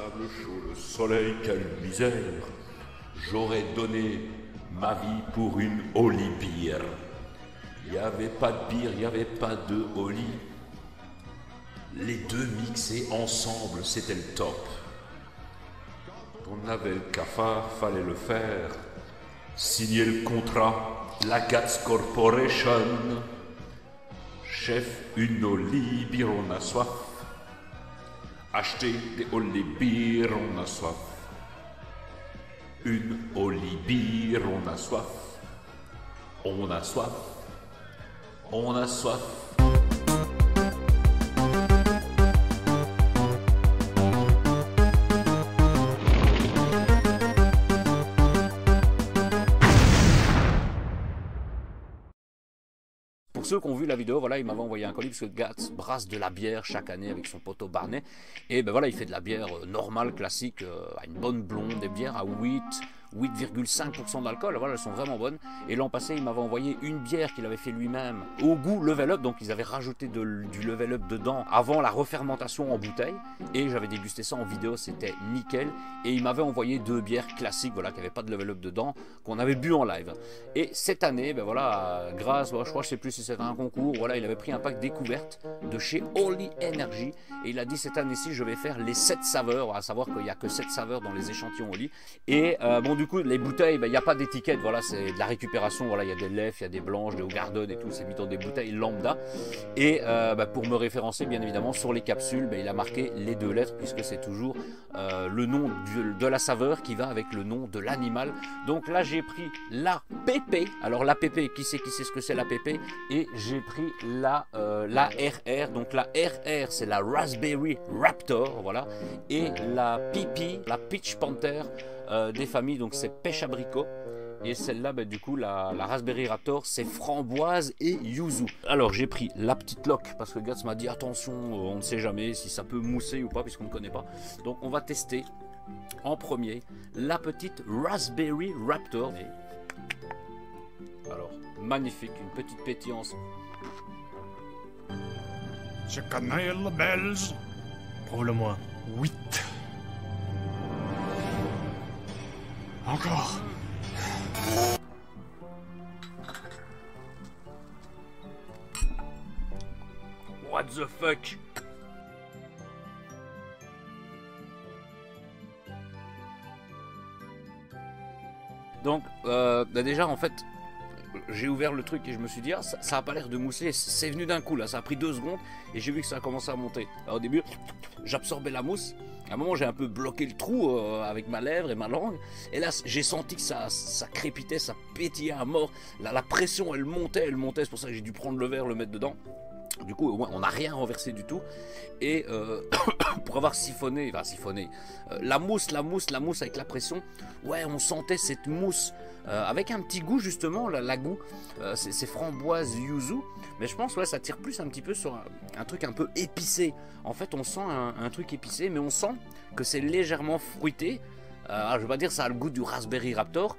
sable chaud, le soleil, quelle misère. J'aurais donné ma vie pour une Holy Beer. Il n'y avait pas de bière, il n'y avait pas de Holy. Les deux mixés ensemble, c'était le top. On avait le cafard, fallait le faire. Signer le contrat, la Gats Corporation. Chef, une Holy Beer, on a soif. Acheter des Holy Beer, on a soif. Une Holy Beer, on a soif. On a soif. On a soif. Pour ceux qui ont vu la vidéo, voilà, il m'avait envoyé un colis parce que Gats brasse de la bière chaque année avec son poteau Barnet. Et ben voilà, il fait de la bière normale, classique, à une bonne blonde, des bières à 8,5% d'alcool, voilà, elles sont vraiment bonnes. Et l'an passé, il m'avait envoyé une bière qu'il avait fait lui-même au goût level up, donc ils avaient rajouté du level up dedans avant la refermentation en bouteille. Et j'avais dégusté ça en vidéo, c'était nickel. Et il m'avait envoyé deux bières classiques, voilà, qui n'avaient pas de level up dedans, qu'on avait bu en live. Et cette année, ben voilà, grâce, je crois, je sais plus si c'était un concours, voilà, il avait pris un pack découverte de chez Holy Energy. Et il a dit cette année-ci, je vais faire les 7 saveurs, à savoir qu'il n'y a que 7 saveurs dans les échantillons Holy. Et bon, du coup, les bouteilles, il n'y a pas d'étiquette, voilà, c'est de la récupération, voilà, il y a des lèvres, il y a des blanches, des Hoegaarden et tout, c'est mis dans des bouteilles lambda. Et pour me référencer, bien évidemment, sur les capsules, il a marqué les 2 lettres, puisque c'est toujours le nom de la saveur qui va avec le nom de l'animal. Donc là, j'ai pris la PP. Alors la PP, qui sait ce que c'est la PP? Et j'ai pris la RR. Donc la RR, c'est la Raspberry Raptor, voilà. Et la PP, la Peach Panther, des familles, donc c'est pêche abricot. Et celle-là, du coup, la Raspberry Raptor, c'est framboise et yuzu. Alors, j'ai pris la petite loque parce que Gats m'a dit attention, on ne sait jamais si ça peut mousser ou pas, puisqu'on ne connaît pas. Donc, on va tester en premier la petite Raspberry Raptor. Alors, magnifique, une petite pétillance. Je connais le belge. Prouve-le-moi. 8. Encore. What the fuck? Donc, déjà, en fait, j'ai ouvert le truc et je me suis dit, ah, ça a pas l'air de mousser, c'est venu d'un coup là, ça a pris 2 secondes et j'ai vu que ça a commencé à monter. Alors, au début, j'absorbais la mousse, à un moment j'ai un peu bloqué le trou avec ma lèvre et ma langue, et là j'ai senti que ça crépitait, ça pétillait à mort, la pression elle montait, c'est pour ça que j'ai dû prendre le verre, le mettre dedans. Du coup, on n'a rien renversé du tout. Et pour avoir siphonné, la mousse avec la pression, ouais, on sentait cette mousse avec un petit goût justement, la goût, c'est framboise yuzu. Mais je pense, ouais, ça tire plus un petit peu sur un truc un peu épicé. En fait, on sent un truc épicé, mais on sent que c'est légèrement fruité. Alors, je vais pas dire ça a le goût du Raspberry Raptor,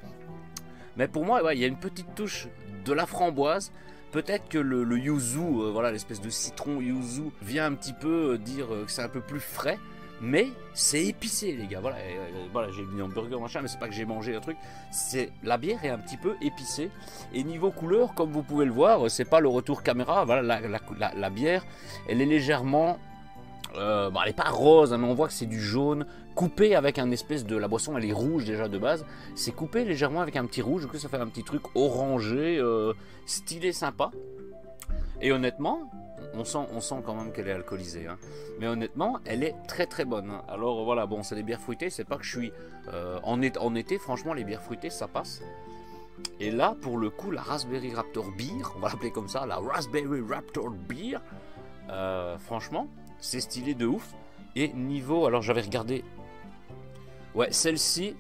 mais pour moi, ouais, il y a une petite touche de la framboise. Peut-être que le yuzu, voilà, l'espèce de citron yuzu, vient un petit peu dire que c'est un peu plus frais, mais c'est épicé, les gars. Voilà, voilà, j'ai mis un burger machin, mais c'est pas que j'ai mangé un truc. La bière est un petit peu épicée. Et niveau couleur, comme vous pouvez le voir, c'est pas le retour caméra. Voilà, la bière, elle est légèrement, elle n'est pas rose, hein, mais on voit que c'est du jaune coupé avec un espèce de... La boisson elle est rouge déjà de base, c'est coupé légèrement avec un petit rouge, du coup ça fait un petit truc orangé, stylé, sympa. Et honnêtement, on sent quand même qu'elle est alcoolisée, hein. Mais honnêtement elle est très très bonne, hein. Alors voilà, bon, c'est des bières fruitées, c'est pas que je suis en été, franchement les bières fruitées ça passe. Et là pour le coup la Raspberry Raptor Beer, on va l'appeler comme ça, la Raspberry Raptor Beer, franchement c'est stylé de ouf. Et niveau, alors j'avais regardé, ouais, celle-ci,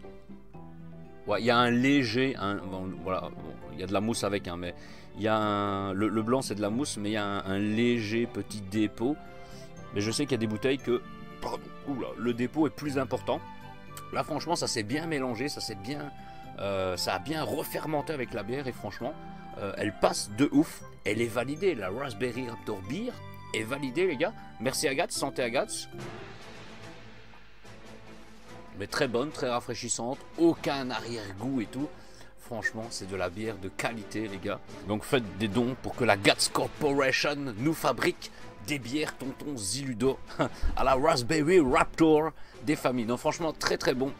ouais, il y a un léger, bon, voilà, bon, il y a de la mousse avec, hein, mais il y a le blanc c'est de la mousse, mais il y a un léger petit dépôt. Mais je sais qu'il y a des bouteilles que, pardon, oula, le dépôt est plus important. Là franchement ça s'est bien mélangé, ça a bien refermenté avec la bière et franchement elle passe de ouf. Elle est validée, la Raspberry Raptor Beer est validée, les gars. Merci à Gats, santé à Gats. Mais très bonne, très rafraîchissante, aucun arrière-goût et tout. Franchement, c'est de la bière de qualité, les gars. Donc faites des dons pour que la Guts Corporation nous fabrique des bières Tonton Ziludo à la Raspberry Raptor des familles. Donc franchement, très très bon.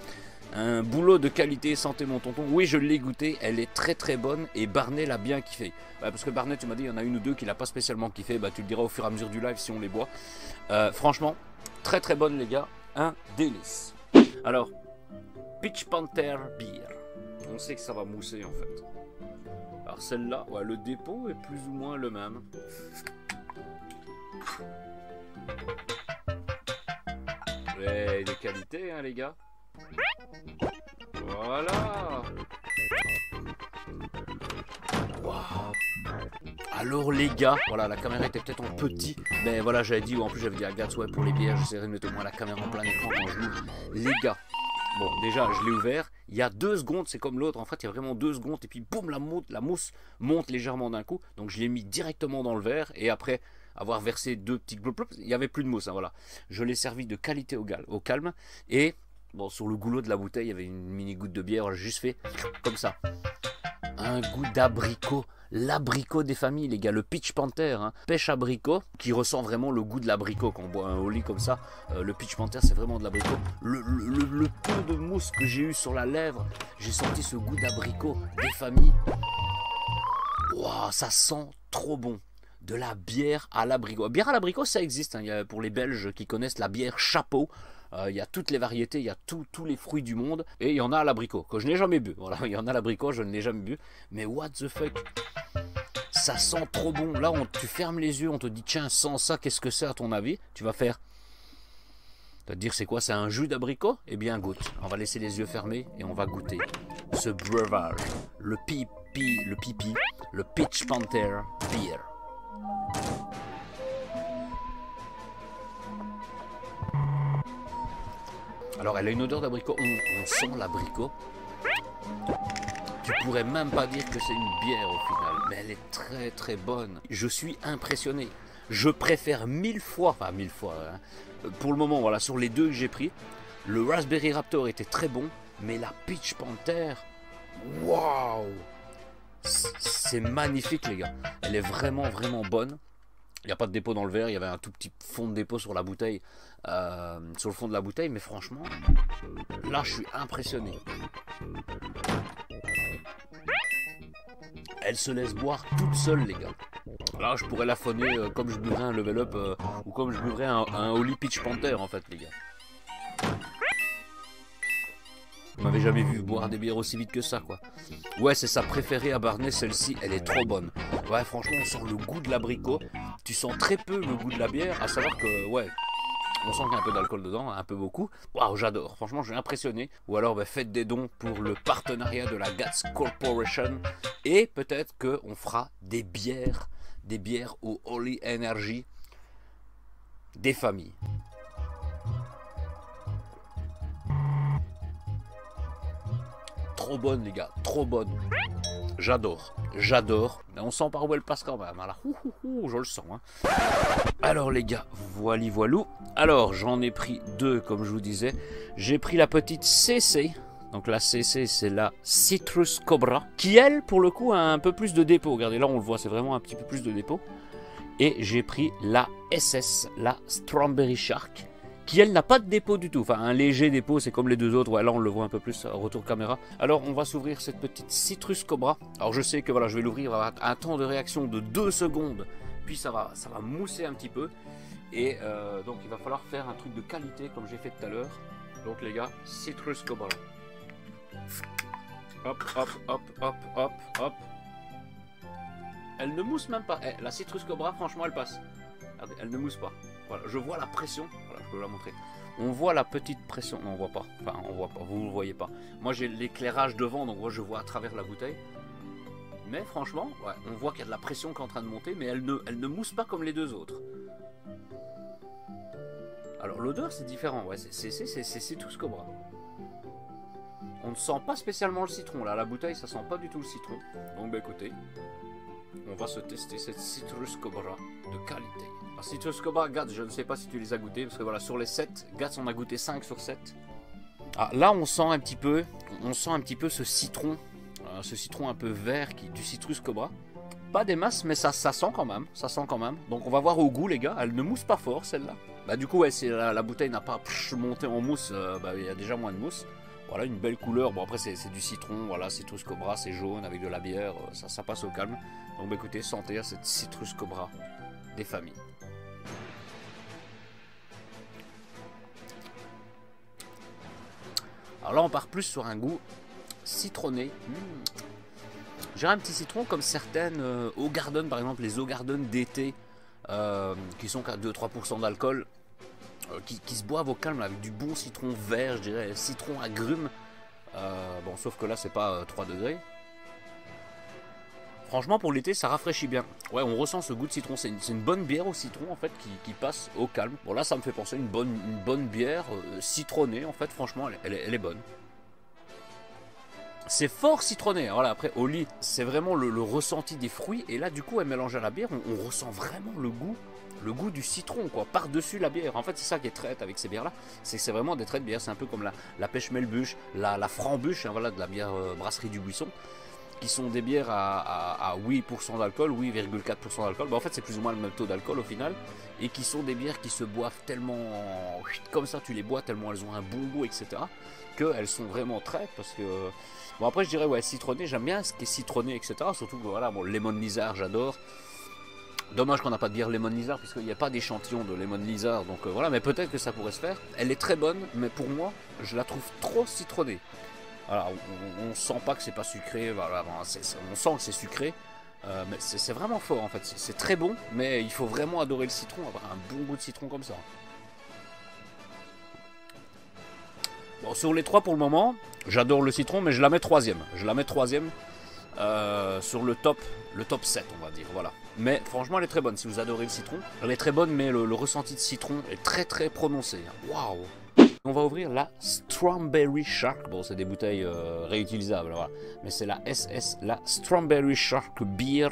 Un boulot de qualité, santé mon tonton. Oui, je l'ai goûté, elle est très très bonne et Barnet l'a bien kiffé. Ouais, parce que Barnet, tu m'as dit, il y en a une ou deux qui l'a pas spécialement kiffé. Bah, tu le diras au fur et à mesure du live si on les boit. Franchement, très très bonne, les gars. Un délice. Alors, Peach Panther Beer. On sait que ça va mousser en fait. Alors celle-là, ouais, le dépôt est plus ou moins le même. Ouais, de qualité, hein, les gars. Voilà. Wow. Alors les gars, voilà, la caméra était peut-être en petit, mais voilà, j'avais dit, ou en plus j'avais dit à Gats, ouais, pour les bières, j'essaierai de mettre au moins la caméra en plein écran quand je l'ouvre. Les gars, bon, déjà, je l'ai ouvert, il y a 2 secondes, c'est comme l'autre, en fait, il y a vraiment 2 secondes, et puis boum, la mousse monte légèrement d'un coup, donc je l'ai mis directement dans le verre, et après avoir versé 2 petits glop, il n'y avait plus de mousse, hein, voilà. Je l'ai servi de qualité au calme, et bon, sur le goulot de la bouteille, il y avait une mini goutte de bière, j'ai juste fait comme ça. Un goût d'abricot, l'abricot des familles, les gars, le Peach Panther, hein. Pêche abricot, qui ressent vraiment le goût de l'abricot quand on boit un Oli comme ça. Le Peach Panther, c'est vraiment de l'abricot. Le peu de mousse que j'ai eu sur la lèvre, j'ai senti ce goût d'abricot des familles. Waouh, ça sent trop bon. De la bière à l'abricot. Bière à l'abricot, ça existe, hein. Il y a, pour les Belges qui connaissent la bière chapeau. Il y a toutes les variétés, il y a tous les fruits du monde, et il y en a à l'abricot, que je n'ai jamais bu. Voilà, il y en a à l'abricot, je ne l'ai jamais bu, mais what the fuck, ça sent trop bon. Là, tu fermes les yeux, on te dit, tiens, sans ça, qu'est-ce que c'est à ton avis? Tu vas faire, tu vas te dire, c'est quoi, c'est un jus d'abricot? Eh bien, goûte. On va laisser les yeux fermés, et on va goûter ce breuvage, le Peach Panther Beer. Alors elle a une odeur d'abricot, on sent l'abricot. Tu pourrais même pas dire que c'est une bière au final, mais elle est très très bonne. Je suis impressionné. Je préfère 1000 fois, enfin 1000 fois, hein, pour le moment, voilà, sur les 2 que j'ai pris. Le Raspberry Raptor était très bon, mais la Peach Panther, waouh, c'est magnifique les gars. Elle est vraiment vraiment bonne. Il n'y a pas de dépôt dans le verre, il y avait un tout petit fond de dépôt sur la bouteille, sur le fond de la bouteille, mais franchement, là je suis impressionné. Elle se laisse boire toute seule les gars. Là je pourrais la phoner comme je buvrais un level up ou comme je buvrais un Holy Peach Panther en fait les gars. Vous m'avez jamais vu boire des bières aussi vite que ça quoi. Ouais, c'est sa préférée à Barnet, celle-ci, elle est trop bonne. Ouais, franchement, on sent le goût de l'abricot. Tu sens très peu le goût de la bière, à savoir que, ouais, on sent qu'il y a un peu d'alcool dedans, un peu beaucoup. Waouh, j'adore. Franchement, je suis impressionné. Ou alors, bah, faites des dons pour le partenariat de la Guts Corporation. Et peut-être qu'on fera des bières au Holy Energy des familles. Trop bonne les gars, trop bonne. J'adore. On sent par où elle passe quand même. Là, je le sens. Hein. Alors les gars, voilou. Alors j'en ai pris 2 comme je vous disais. J'ai pris la petite CC. Donc la CC c'est la Citrus Cobra. Qui elle pour le coup a un peu plus de dépôt. Regardez là on le voit, c'est vraiment un petit peu plus de dépôt. Et j'ai pris la SS, la Strawberry Shark. Qui elle n'a pas de dépôt du tout, enfin un léger dépôt, c'est comme les 2 autres, ouais, là on le voit un peu plus retour caméra. Alors on va s'ouvrir cette petite Citrus Cobra. Alors je sais que voilà, je vais l'ouvrir, il va avoir un temps de réaction de 2 secondes, puis ça va mousser un petit peu. Et donc il va falloir faire un truc de qualité comme j'ai fait tout à l'heure. Donc les gars, Citrus Cobra. Hop, hop, hop, hop, hop, hop. Elle ne mousse même pas, la Citrus Cobra franchement elle passe. Regardez, elle ne mousse pas. Voilà, je vois la pression, voilà, je peux vous la montrer. On voit la petite pression, non on voit pas, enfin on voit pas, vous ne le voyez pas. Moi j'ai l'éclairage devant, donc moi je vois à travers la bouteille. Mais franchement, ouais, on voit qu'il y a de la pression qui est en train de monter, mais elle ne mousse pas comme les 2 autres. Alors l'odeur c'est différent, ouais, c'est tout ce Cobra. On ne sent pas spécialement le citron, là la bouteille ça sent pas du tout le citron. Donc bah écoutez, on va se tester cette Citrus Cobra de qualité. Alors, Citrus Cobra, Gats, je ne sais pas si tu les as goûtés, parce que voilà, sur les 7, Gats on a goûté 5 sur 7. Ah, là on sent un petit peu ce citron un peu vert du citrus cobra. Pas des masses, mais ça sent quand même, Donc on va voir au goût les gars, elle ne mousse pas fort celle-là. Bah du coup ouais, si la bouteille n'a pas monté en mousse, il y a déjà moins de mousse. Voilà, une belle couleur. Bon après c'est du citron, voilà, citrus cobra, c'est jaune avec de la bière, ça passe au calme. Donc bah, écoutez, santé à cette citrus cobra des familles. Alors là on part plus sur un goût citronné. J'ai un petit citron comme certaines Eau Garden, par exemple les Eau Garden d'été qui sont qu'à 2-3% d'alcool, qui se boivent au calme avec du bon citron vert, je dirais citron agrumes. Bon, sauf que là c'est pas 3 degrés. Franchement pour l'été ça rafraîchit bien. Ouais, on ressent ce goût de citron, c'est une bonne bière au citron en fait qui passe au calme. Bon là ça me fait penser à une bonne bière citronnée en fait, franchement elle est bonne. C'est fort citronné, voilà, après au lit c'est vraiment le ressenti des fruits, et là du coup elle mélange à la bière, on ressent vraiment le goût du citron quoi, par-dessus la bière. En fait c'est ça qui est traite avec ces bières là, c'est que c'est vraiment des traits de bière, c'est un peu comme la pêche melbuche, la frambuche, hein, voilà, de la bière brasserie du Buisson, qui sont des bières à 8% d'alcool, 8,4% d'alcool, en fait c'est plus ou moins le même taux d'alcool au final, et qui sont des bières qui se boivent tellement, comme ça tu les bois tellement elles ont un bon goût, etc., qu'elles sont vraiment traites, parce que... Bon après je dirais ouais citronné, j'aime bien ce qui est citronné, etc. Surtout que voilà, bon, Lemon Lizard j'adore. Dommage qu'on n'a pas de bière Lemon Lizard puisqu'il n'y a pas d'échantillon de Lemon Lizard, donc voilà, mais peut-être que ça pourrait se faire. Elle est très bonne, mais pour moi je la trouve trop citronnée. Voilà, on sent pas que c'est pas sucré, voilà, on sent que c'est sucré, mais c'est vraiment fort en fait, c'est très bon, mais il faut vraiment adorer le citron, avoir un bon goût de citron comme ça. Bon, sur les 3 pour le moment, j'adore le citron, mais je la mets troisième. Sur le top 7, on va dire, voilà. Mais franchement, elle est très bonne si vous adorez le citron. Elle est très bonne, mais le ressenti de citron est très très prononcé. Waouh! On va ouvrir la Strawberry Shark. Bon, c'est des bouteilles réutilisables, voilà. Mais c'est la SS, la Strawberry Shark Beer.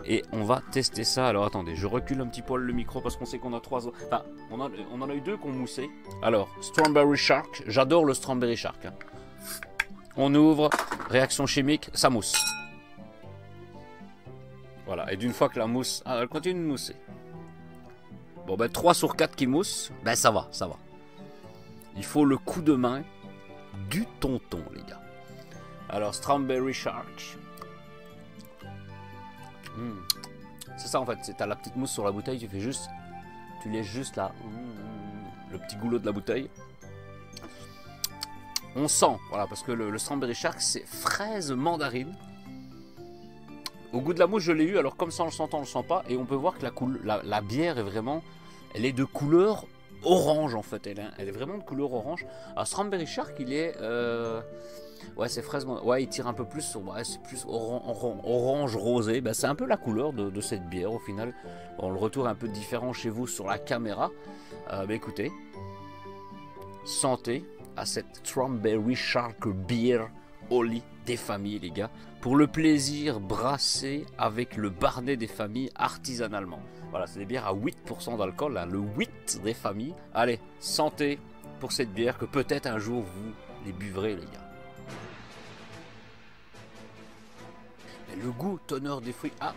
Et on va tester ça. Alors attendez, je recule un petit poil le micro parce qu'on sait qu'on a 3 autres. Enfin, on en a eu 2 qui ont moussé. Alors, Strawberry Shark, j'adore le Strawberry Shark. Hein. On ouvre, réaction chimique, ça mousse. Voilà, et d'une fois que la mousse... Ah, elle continue de mousser. Bon, ben 3 sur 4 qui moussent, ben ça va. Il faut le coup de main du tonton, les gars. Alors, Strawberry Shark. C'est ça en fait, t'as la petite mousse sur la bouteille, tu laisses juste là, le petit goulot de la bouteille. On sent, voilà, parce que le Strawberry Shark c'est fraise mandarine. Au goût de la mousse je l'ai eu, alors comme ça on le sent, on le sent pas, et on peut voir que la bière est vraiment, elle est de couleur orange en fait, elle est vraiment de couleur orange. Alors Strawberry Shark il est... ouais, c'est fraise. Ouais, il tire un peu plus sur. Ouais, c'est plus orange rosé. Ben, c'est un peu la couleur de cette bière au final. Bon, le retour est un peu différent chez vous sur la caméra. Écoutez, santé à cette Strawberry Shark Beer au lit des familles, les gars. Pour le plaisir brassé avec le Barnet des familles artisanalement. Voilà, c'est des bières à 8% d'alcool, hein, le 8 des familles. Allez, santé pour cette bière que peut-être un jour vous les buvrez, les gars. Le goût, teneur des fruits. Ah,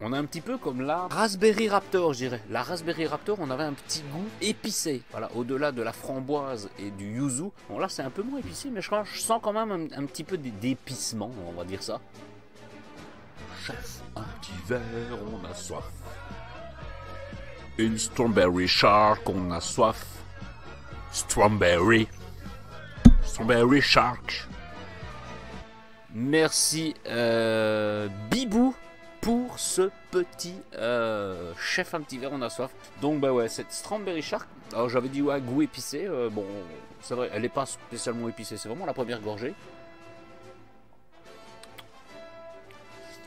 on a un petit peu comme la Raspberry Raptor, je dirais. La Raspberry Raptor, on avait un petit goût épicé. Voilà, au-delà de la framboise et du yuzu. Bon, là, c'est un peu moins épicé, mais je sens quand même un petit peu d'épicement, on va dire ça. Chef, un petit verre, on a soif. Une Strawberry Shark, on a soif. Strawberry Shark. Merci Bibou pour ce petit chef un petit verre on a soif. Donc bah ouais, cette Strawberry Shark, alors j'avais dit ouais, goût épicé, bon c'est vrai elle n'est pas spécialement épicée, c'est vraiment la première gorgée.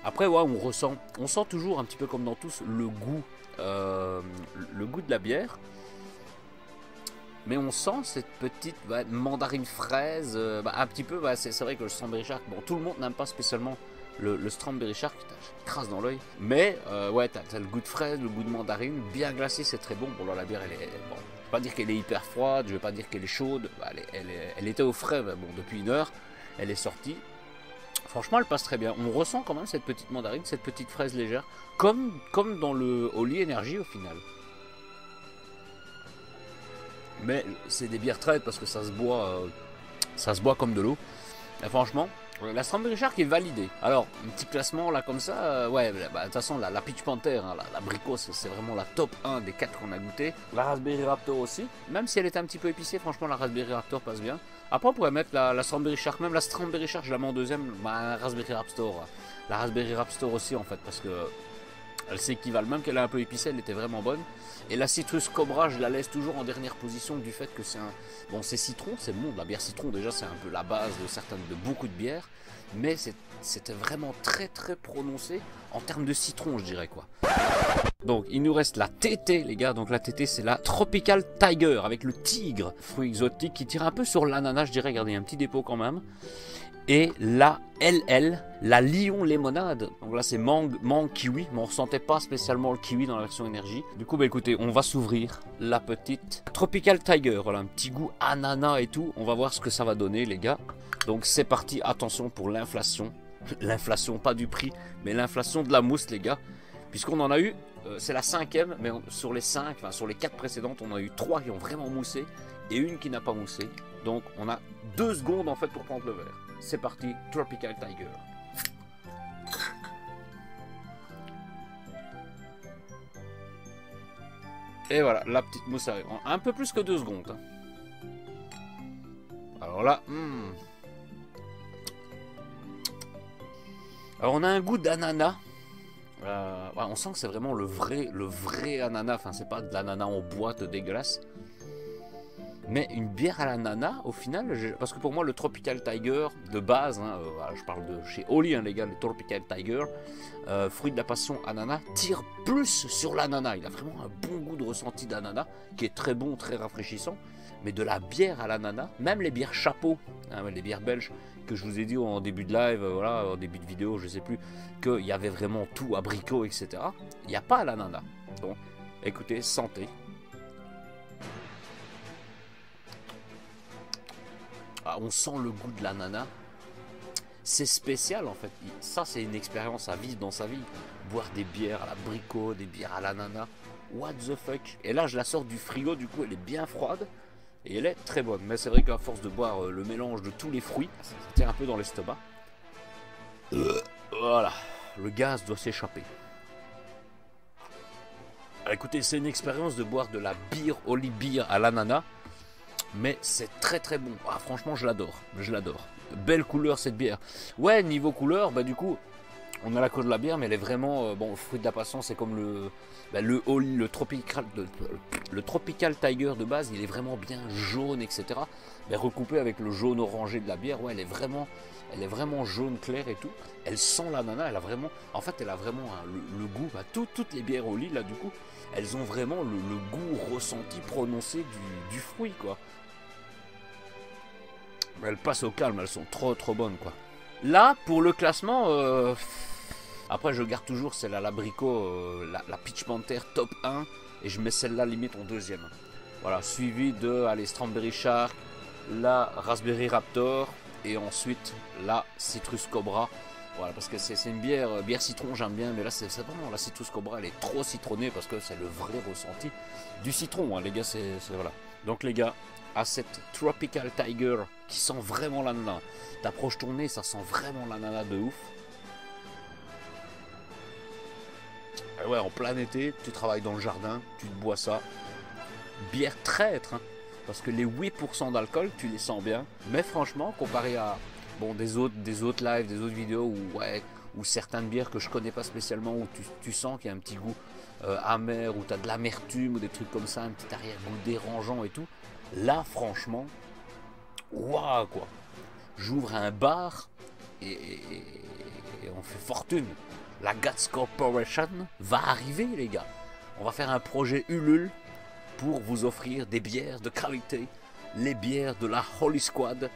Après ouais, on sent toujours un petit peu comme dans tous le goût de la bière. Mais on sent cette petite mandarine fraise, un petit peu, c'est vrai que le Strawberry Shark, bon tout le monde n'aime pas spécialement le Strawberry Shark, crasse dans l'œil. Mais ouais, t'as le goût de fraise, le goût de mandarine, bien glacé, c'est très bon. Bon là la bière elle est bon. pas dire qu'elle est hyper froide, je vais pas dire qu'elle est chaude. Elle était au frais bon, depuis 1 heure. Elle est sortie. Franchement, elle passe très bien. On ressent quand même cette petite mandarine, cette petite fraise légère, comme dans le Oli Energy au final. Mais c'est des bières traites parce que ça se boit comme de l'eau. Et franchement, la Strawberry Shark est validée. Alors, un petit classement là comme ça, ouais, de toute façon, la Peach Panther, hein, l'abricot, c'est vraiment la top 1 des 4 qu'on a goûté. La Raspberry Raptor aussi, même si elle était un petit peu épicée, franchement, la Raspberry Raptor passe bien. Après, on pourrait mettre la Strawberry Shark, même la Strawberry Shark, je la mets en deuxième, la Raspberry Raptor. La Raspberry Raptor aussi, en fait, parce que elle s'équivale, même qu'elle est un peu épicée, elle était vraiment bonne. Et la Citrus Cobra, je la laisse toujours en dernière position du fait que c'est un... Bon, c'est citron, c'est bon, la bière citron déjà c'est un peu la base de beaucoup de bières. Mais c'était vraiment très très prononcé en termes de citron, je dirais quoi. Donc il nous reste la TT les gars, donc la TT c'est la Tropical Tiger avec le tigre, fruit exotique qui tire un peu sur l'ananas je dirais, regardez il y a un petit dépôt quand même. Et la LL, la Lion Lémonade, donc là c'est mangue kiwi, mais on ressentait pas spécialement le kiwi dans la version énergie. Du coup bah écoutez, on va s'ouvrir la petite Tropical Tiger, voilà un petit goût ananas et tout, on va voir ce que ça va donner les gars. Donc c'est parti, attention pour l'inflation, l'inflation pas du prix, mais l'inflation de la mousse les gars, puisqu'on en a eu, c'est la 5e, mais sur les 5, enfin sur les 4 précédentes, on a eu 3 qui ont vraiment moussé et une qui n'a pas moussé. Donc on a 2 secondes en fait pour prendre le verre. C'est parti, Tropical Tiger. Et voilà, la petite mousse arrive. Un peu plus que 2 secondes. Alors là, alors on a un goût d'ananas. Ouais, on sent que c'est vraiment le vrai ananas. Enfin, c'est pas de l'ananas en boîte dégueulasse. Mais une bière à l'ananas, au final, parce que pour moi, le Tropical Tiger de base, hein, je parle de chez Oli, hein, les gars, le Tropical Tiger, fruit de la passion ananas, tire plus sur l'ananas. Il a vraiment un bon goût de ressenti d'ananas, qui est très bon, très rafraîchissant. Mais de la bière à l'ananas, même les bières chapeau, hein, les bières belges, que je vous ai dit en début de live, voilà, en début de vidéo, je sais plus, qu'il y avait vraiment tout, abricot, etc. Il n'y a pas à l'ananas. Donc, écoutez, santé. Ah, on sent le goût de l'ananas. C'est spécial en fait. Ça, c'est une expérience à vivre dans sa vie. Boire des bières à l'abricot, des bières à l'ananas. What the fuck. Et là, je la sors du frigo, du coup, elle est bien froide. Et elle est très bonne. Mais c'est vrai qu'à force de boire le mélange de tous les fruits, ça tient un peu dans l'estomac. Voilà. Le gaz doit s'échapper. Écoutez, c'est une expérience de boire de la bière Oli Beer à l'ananas. Mais c'est très très bon. Ah, franchement, je l'adore. Je l'adore. Belle couleur cette bière. Ouais, niveau couleur, bah du coup, on a la couleur de la bière, mais elle est vraiment... bon, le fruit de la passion, c'est comme le Oli, le Tropical Tiger de base, il est vraiment bien jaune, etc. Mais recoupé avec le jaune orangé de la bière, ouais, elle est vraiment jaune clair et tout. Elle sent l'ananas, elle a vraiment... En fait, elle a vraiment le goût... Bah, toutes les bières Oli, là, du coup, elles ont vraiment le goût ressenti, prononcé du fruit, quoi. Elles passent au calme, elles sont trop bonnes quoi. Là, pour le classement, après je garde toujours celle à l'abricot, la Peach Panther top 1, et je mets celle-là limite en deuxième. Voilà, suivi de Strawberry Shark, la Raspberry Raptor, et ensuite la Citrus Cobra. Voilà, parce que c'est une bière citron, j'aime bien, mais là c'est vraiment la Citrus Cobra, elle est trop citronnée parce que c'est le vrai ressenti du citron, hein, les gars, c'est voilà. Donc les gars, à cette Tropical Tiger qui sent vraiment l'ananas. T'approches ton nez, ça sent vraiment l'ananas de ouf. Et ouais, en plein été, tu travailles dans le jardin, tu te bois ça. Bière traître, hein, parce que les 8% d'alcool, tu les sens bien. Mais franchement, comparé à bon, des autres lives, des autres vidéos ou certaines bières que je connais pas spécialement, où tu sens qu'il y a un petit goût amer, où tu as de l'amertume ou des trucs comme ça, un petit arrière-goût dérangeant et tout. Là, franchement, waouh quoi. J'ouvre un bar et on fait fortune. La Guts Corporation va arriver, les gars. On va faire un projet Ulule pour vous offrir des bières de qualité, les bières de la Holy Squad.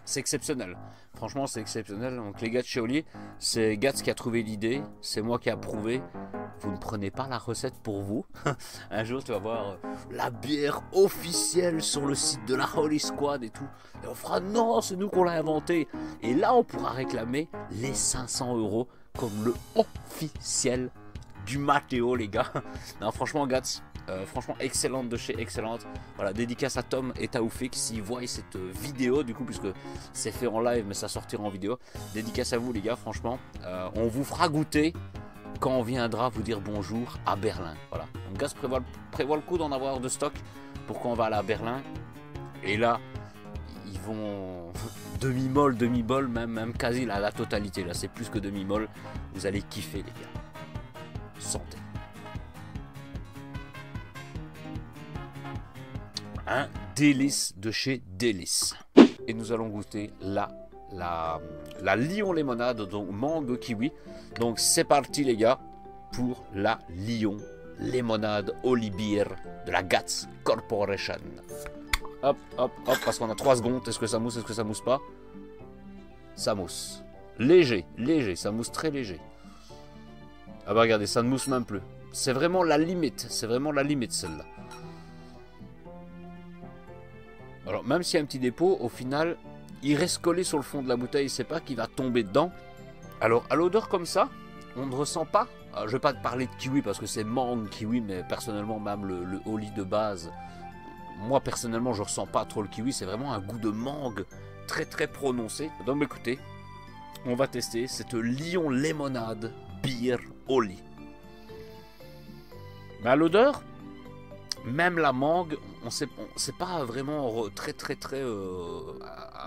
C'est exceptionnel. Franchement, c'est exceptionnel. Donc les gars de chez Oli, c'est Gats qui a trouvé l'idée, c'est moi qui ai approuvé. vous ne prenez pas la recette pour vous. Un jour, tu vas voir la bière officielle sur le site de la Holy Squad et tout. Et on fera non, c'est nous qu'on l'a inventé. Et là, on pourra réclamer les 500 € comme le officiel du Matteo, les gars. Non, franchement, Gats, franchement, excellente de chez excellente. Voilà, dédicace à Tom et Taoufik s'ils voient cette vidéo, du coup, puisque c'est fait en live, mais ça sortira en vidéo. Dédicace à vous, les gars, franchement. On vous fera goûter quand on viendra vous dire bonjour à Berlin. Voilà. Donc, Gats prévoit le coup d'en avoir de stock pour quand on va aller à Berlin. Et là, ils vont demi-molle, demi-bol, même quasi la totalité. Là, c'est plus que demi-molle. Vous allez kiffer, les gars. Santé. Un délice de chez Délice. Et nous allons goûter la Lion Limonade, donc mangue kiwi. Donc c'est parti, les gars, pour la Lion Limonade Olibier de la Gats Corporation. Hop, hop, hop, parce qu'on a 3 secondes. Est-ce que ça mousse pas? Ça mousse. Léger, ça mousse très léger. Ah bah regardez, ça ne mousse même plus. C'est vraiment la limite, celle-là. Alors même s'il y a un petit dépôt, au final, il reste collé sur le fond de la bouteille, c'est pas qu'il va tomber dedans. Alors à l'odeur comme ça, on ne ressent pas. Alors, je vais pas te parler de kiwi parce que c'est mangue kiwi, mais personnellement même le Oli de base, moi personnellement je ressens pas trop le kiwi, c'est vraiment un goût de mangue très très prononcé. Donc écoutez, on va tester cette Lion Limonade Beer Oli. Mais à l'odeur, même la mangue, c'est pas vraiment très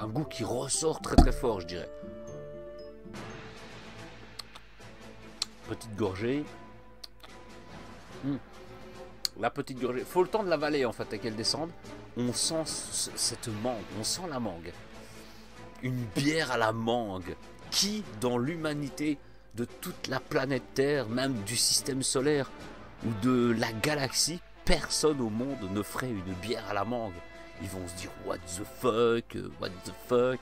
un goût qui ressort très très fort, je dirais. Petite gorgée. La petite gorgée. Faut le temps de l'avaler en fait et qu'elle descende. On sent cette mangue, on sent la mangue. Une bière à la mangue. Qui dans l'humanité de toute la planète Terre, même du système solaire ou de la galaxie, personne au monde ne ferait une bière à la mangue. Ils vont se dire what the fuck, what the fuck,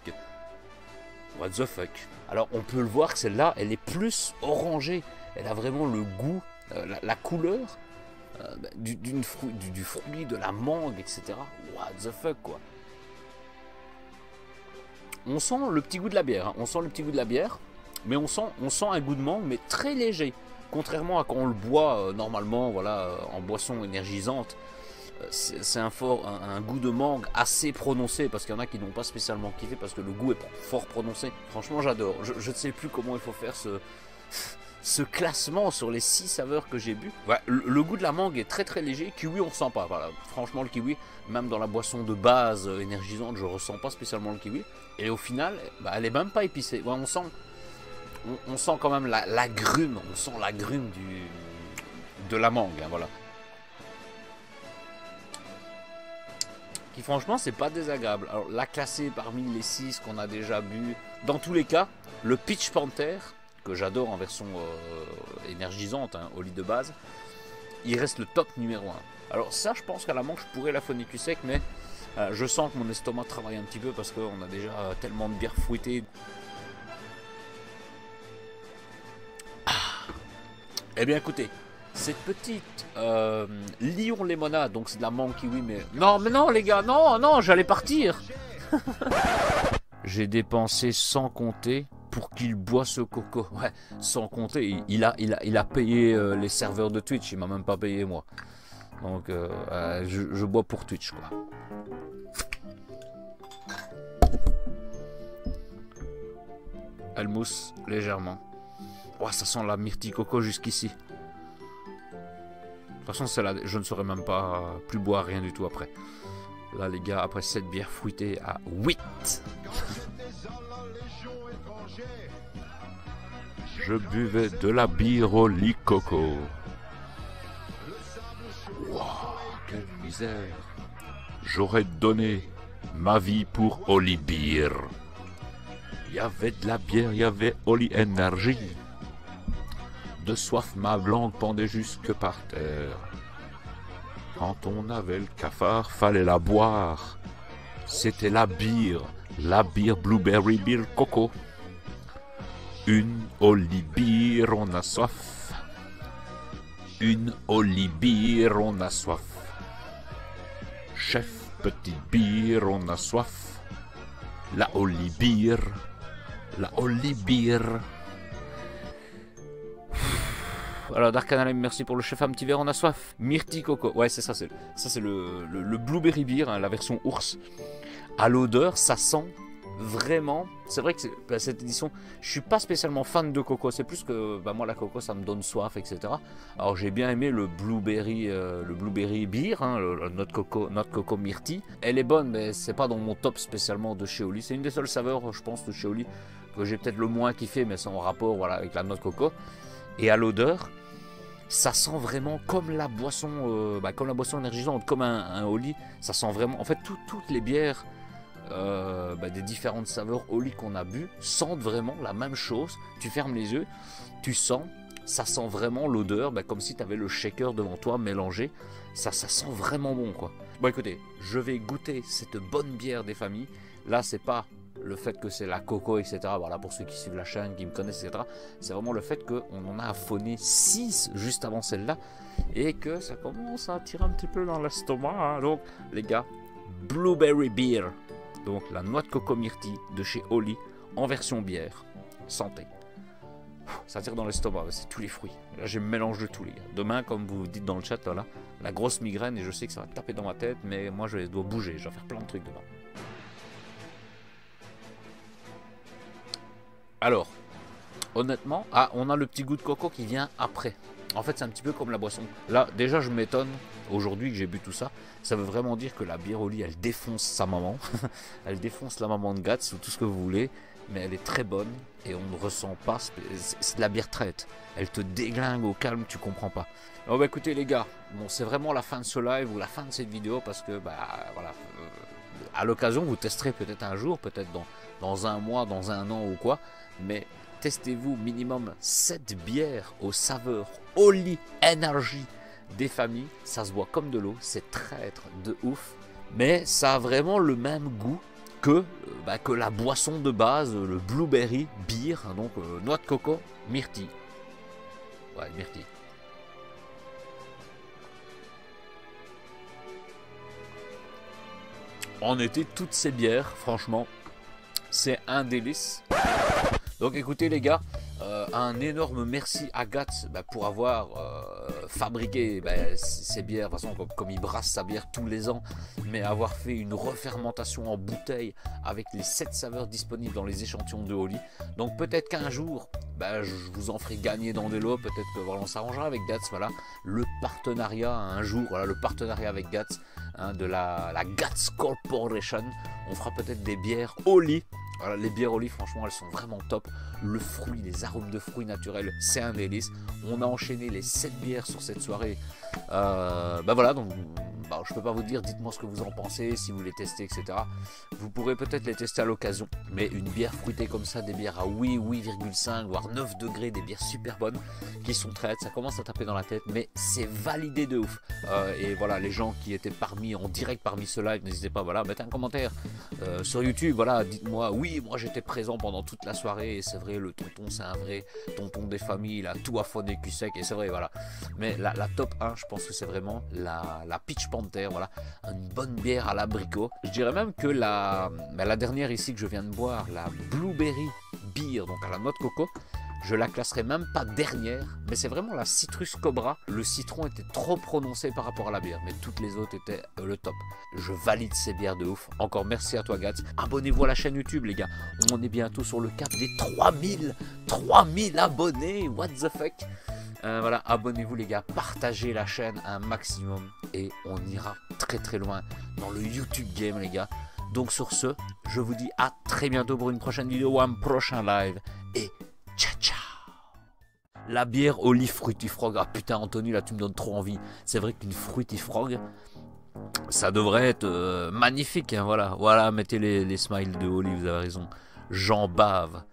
what the fuck. Alors on peut le voir que celle-là, elle est plus orangée. Elle a vraiment le goût, la couleur du fruit, de la mangue, etc. What the fuck, quoi. On sent le petit goût de la bière, hein. On sent le petit goût de la bière, mais on sent un goût de mangue, mais très léger. Contrairement à quand on le boit normalement, voilà, en boisson énergisante, c'est un goût de mangue assez prononcé, parce qu'il y en a qui n'ont pas spécialement kiffé, parce que le goût est fort prononcé. Franchement, j'adore. Je ne sais plus comment il faut faire ce classement sur les 6 saveurs que j'ai bu. Ouais, le goût de la mangue est très très léger. Kiwi, on ne ressent pas. Voilà. Franchement, le kiwi, même dans la boisson de base énergisante, je ne ressens pas spécialement le kiwi. Et au final, bah, elle n'est même pas épicée. Ouais, on sent quand même l'agrume, on sent l'agrume de la mangue, hein, voilà. Qui franchement, c'est pas désagréable. Alors la classer parmi les 6 qu'on a déjà bu, dans tous les cas, le Peach Panther, que j'adore en version énergisante, hein, au lit de base, il reste le top numéro 1. Alors ça, je pense qu'à la mangue, je pourrais la fonner cul sec, mais je sens que mon estomac travaille un petit peu parce qu'on a déjà tellement de bière fouettée. Eh bien écoutez, cette petite Lion Limonade, donc c'est de la mangue kiwi, mais... Non les gars, non, j'allais partir. J'ai dépensé sans compter pour qu'il boit ce coco. Ouais, sans compter, il a payé les serveurs de Twitch, il m'a même pas payé moi. Donc je bois pour Twitch, quoi. Elle mousse légèrement. Oh, ça sent la myrtille coco jusqu'ici. De toute façon, je ne saurais même pas plus boire rien du tout après. Là, les gars, après cette bière fruitée à 8. Je buvais de la bière au lit coco. Wow, quelle misère. J'aurais donné ma vie pour Oli Beer. Il y avait de la bière, il y avait Oli Energy. De soif, ma langue pendait jusque par terre. Quand on avait le cafard, fallait la boire. C'était la bière Blueberry Beer Coco. Une Oli Beer, on a soif. Une Holy Beer, on a soif. Chef, petite bière, on a soif. La Holy Beer. La Holy Beer. Alors Dark Analem, merci pour le chef, un petit verre, on a soif. Myrtille Coco, ouais c'est ça, c'est le Blueberry Beer, hein, la version ours. À l'odeur, ça sent vraiment, c'est vrai que cette édition, je suis pas spécialement fan de coco, c'est plus que moi la coco ça me donne soif, etc. Alors j'ai bien aimé le blueberry beer, hein, le note coco myrtille. Elle est bonne, mais c'est pas dans mon top spécialement de chez Oli. C'est une des seules saveurs, je pense, de chez Oli que j'ai peut-être le moins kiffé, mais c'est en rapport, voilà, avec la note coco. Et à l'odeur, ça sent vraiment comme la boisson, énergisante, comme un Oli. Ça sent vraiment, en fait, toutes les bières des différentes saveurs Oli qu'on a bu sentent vraiment la même chose. Tu fermes les yeux, tu sens, ça sent vraiment l'odeur, comme si tu avais le shaker devant toi mélangé. Ça sent vraiment bon, quoi. Bon, écoutez, je vais goûter cette bonne bière des familles. Là, c'est pas le fait que c'est la coco, etc. Voilà, pour ceux qui suivent la chaîne, qui me connaissent, etc. C'est vraiment le fait qu'on en a affonné 6 juste avant celle-là et que ça commence à tirer un petit peu dans l'estomac, hein. Donc, les gars, Blueberry Beer. Donc la noix de coco myrtille de chez Oli en version bière. Santé. Ça tire dans l'estomac, c'est tous les fruits. Là j'ai le mélange de tout, les gars. Demain, comme vous dites dans le chat, voilà, la grosse migraine et je sais que ça va taper dans ma tête, mais moi je dois bouger, je dois faire plein de trucs demain. Alors, honnêtement, on a le petit goût de coco qui vient après. En fait, c'est un petit peu comme la boisson. Là, déjà, je m'étonne, aujourd'hui que j'ai bu tout ça, ça veut vraiment dire que la bière Oli, elle défonce sa maman. Elle défonce la maman de Gatz ou tout ce que vous voulez, mais elle est très bonne et on ne ressent pas, c'est de la bière traite. Elle te déglingue au calme, tu comprends pas. Alors, bah écoutez les gars, bon, c'est vraiment la fin de ce live ou la fin de cette vidéo parce que, voilà, à l'occasion, vous testerez peut-être un jour, peut-être dans un mois, dans un an ou quoi, mais testez-vous minimum 7 bières aux saveurs Oli Energy des familles. Ça se boit comme de l'eau, c'est traître de ouf. Mais ça a vraiment le même goût que la boisson de base, le Blueberry Beer, donc noix de coco, myrtille. Ouais, myrtille. En été, toutes ces bières, franchement, c'est un délice. Donc écoutez les gars, un énorme merci à Gatz pour avoir fabriqué ces bières, de toute façon comme il brasse sa bière tous les ans, mais avoir fait une refermentation en bouteille avec les 7 saveurs disponibles dans les échantillons de Oli. Donc peut-être qu'un jour, je vous en ferai gagner dans des lots, peut-être que voilà, on s'arrangera avec Gatz, voilà, le partenariat un jour, voilà, le partenariat avec Gatz, hein, de la Gatz Corporation, on fera peut-être des bières Oli. Voilà, les bières Oli, franchement, elles sont vraiment top. Le fruit, les arômes de fruits naturels, c'est un délice. On a enchaîné les 7 bières sur cette soirée. Voilà, donc je peux pas vous dire, dites-moi ce que vous en pensez, si vous les testez, etc. Vous pourrez peut-être les tester à l'occasion. Mais une bière fruitée comme ça, des bières à 8,5, voire 9 degrés, des bières super bonnes, qui sont traites, ça commence à taper dans la tête, mais c'est validé de ouf. Et voilà, les gens qui étaient en direct parmi ce live, n'hésitez pas, voilà, mettez un commentaire sur YouTube, voilà, dites-moi, oui, moi j'étais présent pendant toute la soirée, et c'est vrai, le tonton, c'est un vrai tonton des familles, il a tout affonné cul sec, et c'est vrai, voilà. Mais la top 1, je pense que c'est vraiment la Peach Panther, voilà, une bonne bière à l'abricot. Je dirais même que la dernière ici que je viens de boire, la Blueberry Beer, donc à la noix de coco, je la classerai même pas dernière, mais c'est vraiment la Citrus Cobra. Le citron était trop prononcé par rapport à la bière, mais toutes les autres étaient le top. Je valide ces bières de ouf. Encore merci à toi Gatz. Abonnez-vous à la chaîne YouTube les gars. On est bientôt sur le cap des 3000 abonnés. What the fuck. Voilà, abonnez-vous les gars, partagez la chaîne un maximum et on ira très très loin dans le YouTube game les gars. Donc sur ce, je vous dis à très bientôt pour une prochaine vidéo ou un prochain live et ciao ciao. La bière Oli Fruity Frog, ah putain Anthony là tu me donnes trop envie. C'est vrai qu'une Fruity Frog, ça devrait être magnifique hein, voilà, mettez les smiles de Oli, vous avez raison, j'en bave.